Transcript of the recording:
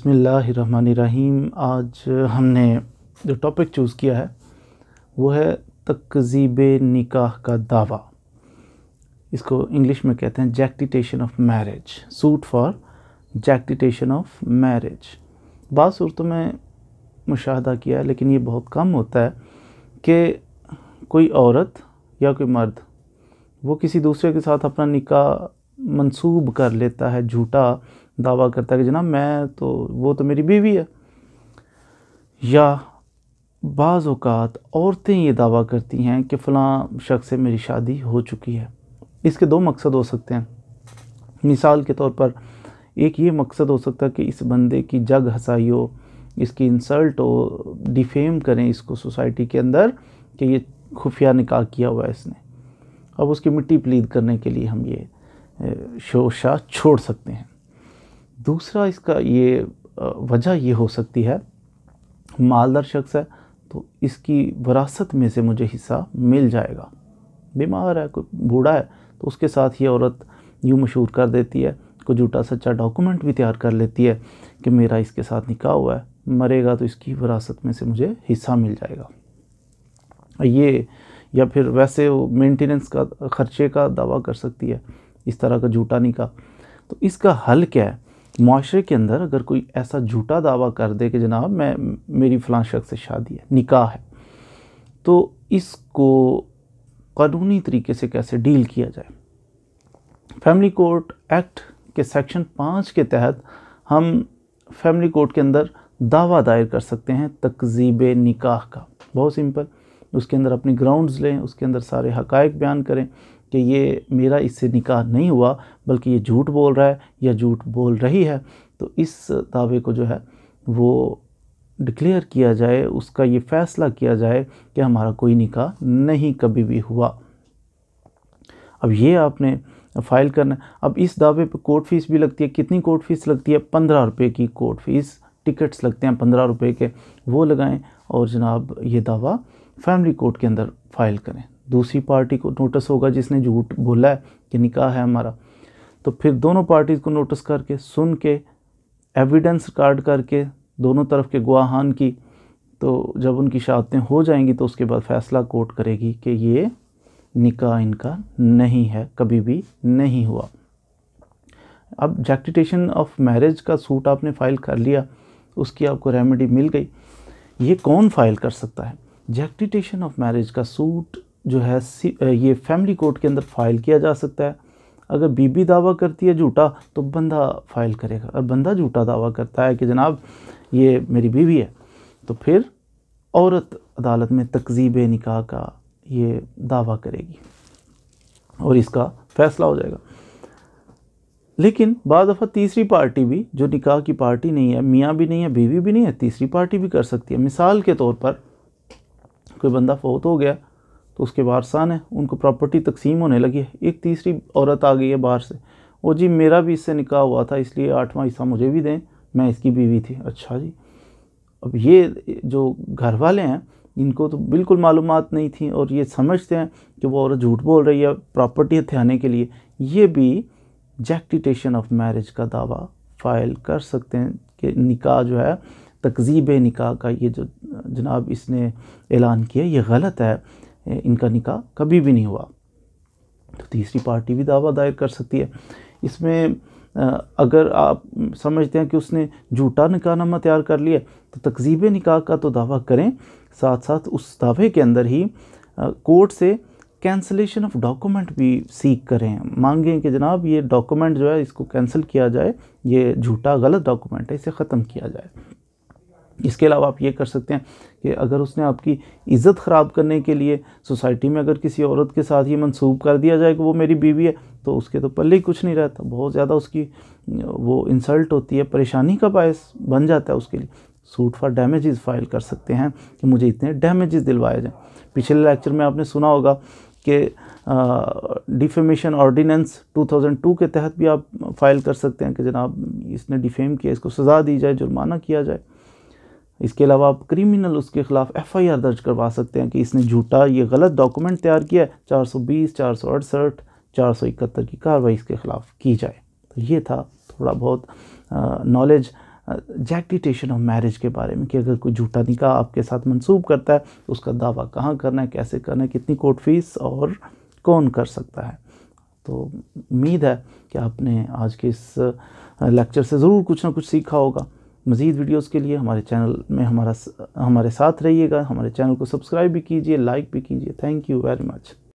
बिस्मिल्लाहिर्रहमानिर्रहीम। आज हमने जो टॉपिक चूज़ किया है वो है तकज़ीब निकाह का दावा। इसको इंग्लिश में कहते हैं jactitation of marriage, suit for jactitation of marriage. बात सूरतों में मुशाहदा किया है, लेकिन ये बहुत कम होता है कि कोई औरत या कोई मर्द वो किसी दूसरे के साथ अपना निकाह मंसूब कर लेता है, झूठा दावा करता है कि जनाब वो तो मेरी बीवी है। या बाज़ औक़ात औरतें ये दावा करती हैं कि फ़लाँ शख्स से मेरी शादी हो चुकी है। इसके दो मकसद हो सकते हैं। मिसाल के तौर पर एक ये मकसद हो सकता है कि इस बंदे की जग हंसाई हो, इसकी इंसल्ट हो, डिफेम करें इसको सोसाइटी के अंदर कि ये खुफिया निकाह किया हुआ है इसने। अब उसकी मिट्टी प्लीद करने के लिए हम ये शोशा छोड़ सकते हैं। दूसरा इसका ये वजह ये हो सकती है, मालदार शख्स है तो इसकी विरासत में से मुझे हिस्सा मिल जाएगा। बीमार है, कोई बूढ़ा है तो उसके साथ ये औरत यूँ मशहूर कर देती है, कोई झूठा सच्चा डॉक्यूमेंट भी तैयार कर लेती है कि मेरा इसके साथ निकाह हुआ है, मरेगा तो इसकी विरासत में से मुझे हिस्सा मिल जाएगा। ये या फिर वैसे वो मेंटेनेंस का ख़र्चे का दावा कर सकती है, इस तरह का झूठा निकाह। तो इसका हल क्या है? माशरे के अंदर अगर कोई ऐसा झूठा दावा कर दे कि जनाब मेरी फ़लाँ शख्स से शादी है, निकाह है, तो इसको कानूनी तरीके से कैसे डील किया जाए? फैमिली कोर्ट एक्ट के सेक्शन 5 के तहत हम फैमिली कोर्ट के अंदर दावा दायर कर सकते हैं तकज़ीब निकाह का। बहुत सिंपल, उसके अंदर अपनी ग्राउंड्स लें, उसके अंदर सारे हक़ाइक़ बयान करें कि ये मेरा इससे निकाह नहीं हुआ बल्कि ये झूठ बोल रहा है या झूठ बोल रही है। तो इस दावे को जो है वो डिक्लेयर किया जाए, उसका ये फ़ैसला किया जाए कि हमारा कोई निकाह नहीं कभी भी हुआ। अब ये आपने फ़ाइल करना है। अब इस दावे पे कोर्ट फ़ीस भी लगती है। कितनी कोर्ट फ़ीस लगती है? 15 रुपये की कोर्ट फ़ीस। टिकट्स लगते हैं 15 रुपये के, वो लगाएं और जनाब ये दावा फैमिली कोर्ट के अंदर फ़ाइल करें। दूसरी पार्टी को नोटिस होगा जिसने झूठ बोला है कि निकाह है हमारा, तो फिर दोनों पार्टीज़ को नोटिस करके, सुन के, एविडेंस रिकॉर्ड करके दोनों तरफ के गवाहान की, तो जब उनकी शहादतें हो जाएंगी तो उसके बाद फ़ैसला कोर्ट करेगी कि ये निकाह इनका नहीं है, कभी भी नहीं हुआ। अब जैक्टिटेशन ऑफ मैरिज का सूट आपने फ़ाइल कर लिया, उसकी आपको रेमेडी मिल गई। ये कौन फ़ाइल कर सकता है? जैक्टिटेशन ऑफ मैरिज का सूट जो है ये फैमिली कोर्ट के अंदर फ़ाइल किया जा सकता है। अगर बीबी दावा करती है झूठा तो बंदा फ़ाइल करेगा, और बंदा झूठा दावा करता है कि जनाब ये मेरी बीवी है, तो फिर औरत अदालत में तकज़ीब निकाह का ये दावा करेगी और इसका फ़ैसला हो जाएगा। लेकिन बाद दफ़ा तीसरी पार्टी भी, जो निकाह की पार्टी नहीं है, मियाँ भी नहीं है, बीवी भी नहीं है, तीसरी पार्टी भी कर सकती है। मिसाल के तौर पर कोई बंदा फौत हो गया तो उसके वारसान है, उनको प्रॉपर्टी तकसीम होने लगी है, एक तीसरी औरत आ गई है बाहर से, वो जी मेरा भी इससे निकाह हुआ था इसलिए 8वां हिस्सा मुझे भी दें, मैं इसकी बीवी थी। अच्छा जी, अब ये जो घर वाले हैं इनको तो बिल्कुल मालूमात नहीं थी और ये समझते हैं कि वो औरत झूठ बोल रही है प्रॉपर्टी हथियाने के लिए। ये भी जैक्टिटेशन ऑफ मैरिज का दावा फ़ाइल कर सकते हैं कि निकाह जो है, तकज़ीब निकाह का ये जो जनाब इसने ऐलान किया ये गलत है, इनका निकाह कभी भी नहीं हुआ। तो तीसरी पार्टी भी दावा दायर कर सकती है। इसमें अगर आप समझते हैं कि उसने झूठा निकाहनामा तैयार कर लिया तो तकज़ीब निकाह का तो दावा करें, साथ साथ उस दावे के अंदर ही कोर्ट से कैंसलेशन ऑफ डॉक्यूमेंट भी सीख करें, मांगें कि जनाब ये डॉक्यूमेंट जो है इसको कैंसिल किया जाए, ये झूठा गलत डॉक्यूमेंट है, इसे ख़त्म किया जाए। इसके अलावा आप ये कर सकते हैं कि अगर उसने आपकी इज़्ज़त ख़राब करने के लिए सोसाइटी में अगर किसी औरत के साथ ये मंसूब कर दिया जाए कि वो मेरी बीवी है, तो उसके तो पल्ले ही कुछ नहीं रहता, बहुत ज़्यादा उसकी वो इंसल्ट होती है, परेशानी का बायस बन जाता है उसके लिए। सूट फॉर डैमेजेस फ़ाइल कर सकते हैं कि मुझे इतने डैमेजेस दिलवाए जाएँ। पिछले लेक्चर में आपने सुना होगा कि डिफेमेशन ऑर्डिनेंस 2002 के तहत भी आप फ़ाइल कर सकते हैं कि जनाब इसने डिफेम किया, इसको सज़ा दी जाए, जुर्माना किया जाए। इसके अलावा आप क्रिमिनल उसके ख़िलाफ़ FIR दर्ज करवा सकते हैं कि इसने झूठा ये गलत डॉक्यूमेंट तैयार किया है, 420, 468, 471 की कार्रवाई इसके ख़िलाफ़ की जाए। तो ये था थोड़ा बहुत नॉलेज जैक्टिटेशन ऑफ मैरिज के बारे में कि अगर कोई झूठा निकाह आपके साथ मंसूब करता है तो उसका दावा कहाँ करना है, कैसे करना है, कितनी कोर्ट फीस और कौन कर सकता है। तो उम्मीद है कि आपने आज के इस लेक्चर से ज़रूर कुछ ना कुछ सीखा होगा। मज़ीद वीडियोस के लिए हमारे चैनल में हमारे साथ रहिएगा, हमारे चैनल को सब्सक्राइब भी कीजिए, लाइक भी कीजिए। Thank you very much.